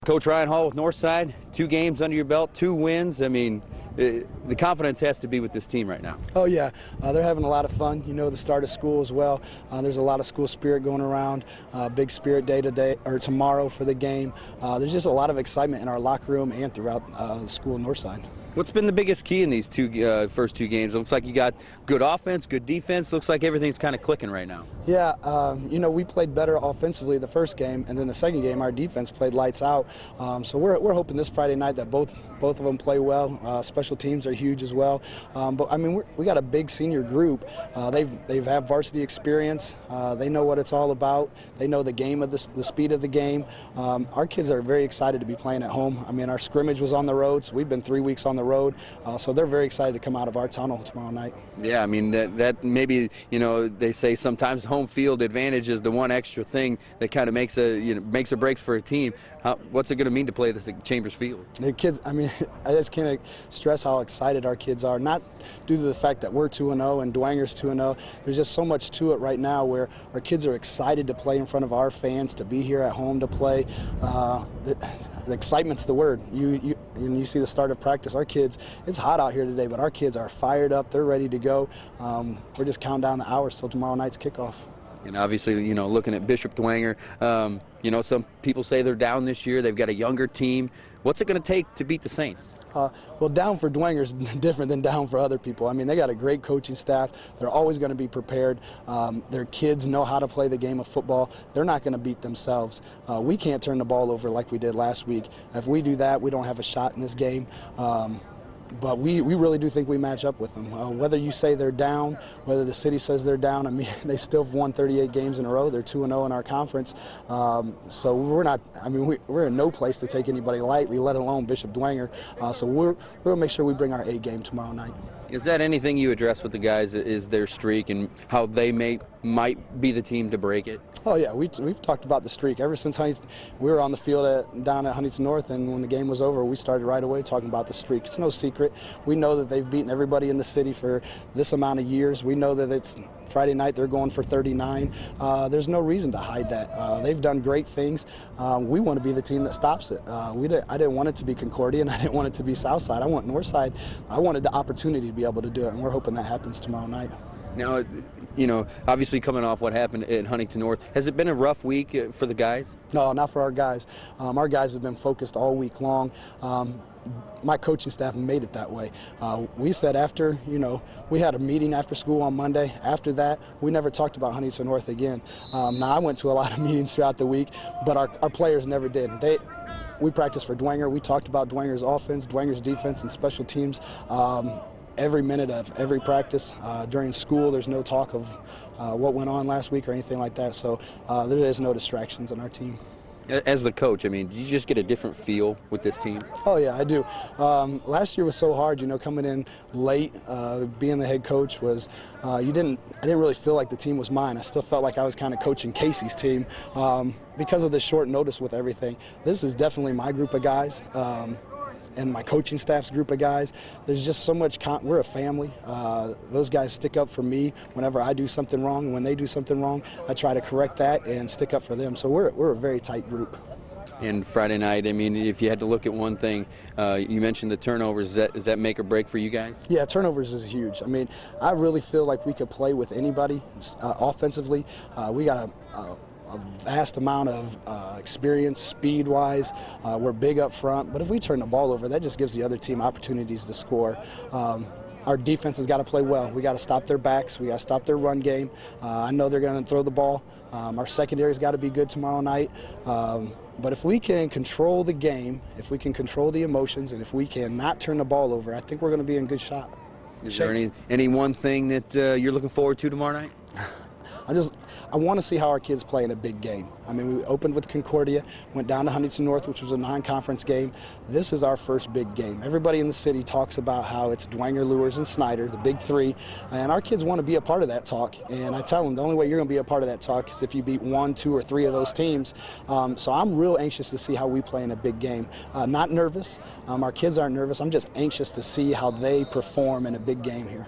Coach Ryan Hall with Northside, 2 games under your belt, 2 wins. I mean, the confidence has to be with this team right now. Oh yeah, they're having a lot of fun. You know, the start of school as well. There's a lot of school spirit going around. Big spirit day today or tomorrow for the game. There's just a lot of excitement in our locker room and throughout the school Northside. What's been the biggest key in these first 2 games? It looks like you got good offense, good defense. Looks like everything's kind of clicking right now. Yeah, you know, we played better offensively the first game, and then the second game our defense played lights out. So we're hoping this Friday night that both of them play well. Special teams are huge as well. But I mean, we got a big senior group. They've had varsity experience. They know what it's all about. They know the game of the speed of the game. Our kids are very excited to be playing at home. I mean, our scrimmage was on the road, so we've been 3 weeks on the road. So they're very excited to come out of our tunnel tomorrow night. Yeah, I mean that maybe, you know, they say sometimes home field advantage is the one extra thing that kind of makes or breaks for a team. What's it going to mean to play this at Chambers Field? The kids, I mean, I just can't stress how excited our kids are. Not due to the fact that we're 2-0 and Dwenger's 2-0. There's just so much to it right now where our kids are excited to play in front of our fans, to be here at home to play. The excitement's the word. When you see the start of practice, our kids, it's hot out here today, but our kids are fired up. They're ready to go. We're just counting down the hours till tomorrow night's kickoff. And obviously, you know, looking at Bishop Dwenger, you know, some people say they're down this year. They've got a younger team. What's it going to take to beat the Saints? Well, down for Dwenger's different than down for other people. I mean, they got a great coaching staff. They're always going to be prepared. Their kids know how to play the game of football. They're not going to beat themselves. We can't turn the ball over like we did last week. If we do that, we don't have a shot in this game. But we really do think we match up with them. Whether you say they're down, whether the city says they're down, I mean, they still have won 38 games in a row. They're 2-0 in our conference. So we're not, I mean, we're in no place to take anybody lightly, let alone Bishop Dwenger. So we'll make sure we bring our A game tomorrow night. Is that anything you address with the guys, is their streak and how they might be the team to break it? Oh yeah, we've talked about the streak ever since we were on the field down at Huntington North, and when the game was over, we started right away talking about the streak. It's no secret. We know that they've beaten everybody in the city for this amount of years. We know that it's Friday night they're going for 39. There's no reason to hide that. They've done great things. We want to be the team that stops it. I didn't want it to be Concordia, and I didn't want it to be Southside. I want Northside. I wanted the opportunity to be able to do it, and we're hoping that happens tomorrow night. Now, you know, obviously coming off what happened at Huntington North, has it been a rough week for the guys? No, not for our guys. Our guys have been focused all week long. My coaching staff made it that way. We said after, you know, we had a meeting after school on Monday. After that, we never talked about Huntington North again. Now, I went to a lot of meetings throughout the week, but our players never did. We practiced for Dwenger. We talked about Dwenger's offense, Dwenger's defense, and special teams. Every minute of every practice. During school, there's no talk of what went on last week or anything like that, so there is no distractions on our team. As the coach, I mean, did you just get a different feel with this team? Oh yeah, I do. Last year was so hard, you know, coming in late, being the head coach was, I didn't really feel like the team was mine. I still felt like I was kind of coaching Casey's team because of the short notice with everything. This is definitely my group of guys. And my coaching staff's group of guys. There's just so much, we're a family. Those guys stick up for me whenever I do something wrong. And when they do something wrong, I try to correct that and stick up for them. So we're a very tight group. And Friday night, I mean, if you had to look at one thing, you mentioned the turnovers. Is that make or break for you guys? Yeah, turnovers is huge. I mean, I really feel like we could play with anybody offensively. We got a vast amount of experience, speed-wise. We're big up front, but if we turn the ball over, that just gives the other team opportunities to score. Our defense has got to play well. We got to stop their backs. We got to stop their run game. I know they're going to throw the ball. Our secondary's got to be good tomorrow night. But if we can control the game, if we can control the emotions, and if we can not turn the ball over, I think we're going to be in good shot. Is there any one thing that you're looking forward to tomorrow night? I want to see how our kids play in a big game. I mean, we opened with Concordia, went down to Huntington North, which was a non-conference game. This is our first big game. Everybody in the city talks about how it's Dwenger, Lewis, and Snyder, the big three, and our kids want to be a part of that talk. And I tell them the only way you're going to be a part of that talk is if you beat 1, 2, or 3 of those teams. So I'm real anxious to see how we play in a big game. Not nervous. Our kids aren't nervous. I'm just anxious to see how they perform in a big game here.